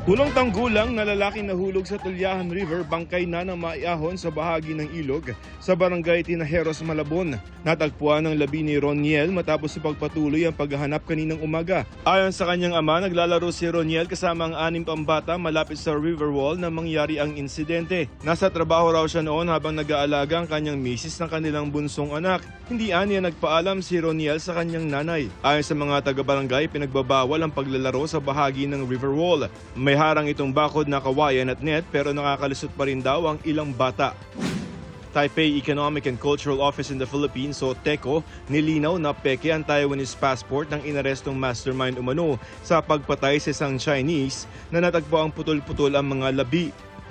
Unang tanggulang na lalaking nahulog sa Tulyahan River, bangkay na ng maiahon sa bahagi ng ilog sa barangay Tinajeros, Malabon. Natagpuan ng labi ni Roniel matapos ipagpatuloy ang paghahanap kaninang umaga. Ayon sa kanyang ama, naglalaro si Roniel kasama ang 6 pang bata malapit sa river wall nang mangyari ang insidente. Nasa trabaho raw siya noon habang nag-aalaga ang kanyang misis ng kanilang bunsong anak. Hindi aniya nagpaalam si Roniel sa kanyang nanay. Ayon sa mga taga-barangay, pinagbabawal ang paglalaro sa bahagi ng river wall. May harang itong bakod na kawayan at net pero nakakalusot pa rin daw ang ilang bata. Taipei Economic and Cultural Office in the Philippines o TECO nilinaw na peke ang Taiwanese passport ng inarestong mastermind umano sa pagpatay sa isang Chinese na natagpo ang putol-putol ang mga labi.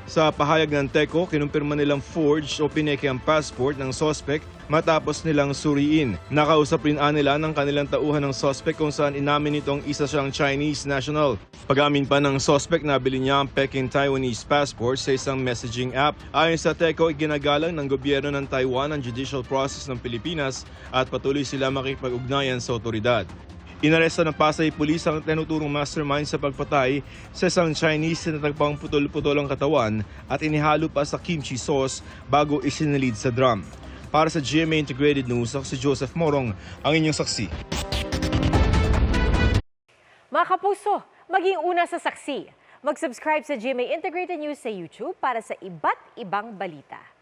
Sa pahayag ng TECO, kinumpirma nilang forged o pineke ang passport ng suspect matapos nilang suriin. Nakausap rin nila ng kanilang tauhan ng suspect kung saan inamin nitong isa siyang Chinese national. Pag-amin pa ng suspect, nabili niya ang peking Taiwanese passport sa isang messaging app. Ayon sa TECO, iginagalang ng gobyerno ng Taiwan ang judicial process ng Pilipinas at patuloy sila makipag-ugnayan sa otoridad. Inaresta ng Pasay Police ang tinuturong mastermind sa pagpatay sa isang Chinese na natagpang putol-putol ang katawan at inihalo pa sa kimchi sauce bago isinalid sa drum. Para sa GMA Integrated News, ako si Joseph Morong, ang inyong saksi. Mga kapuso, maging una sa saksi. Mag-subscribe sa GMA Integrated News sa YouTube para sa iba't ibang balita.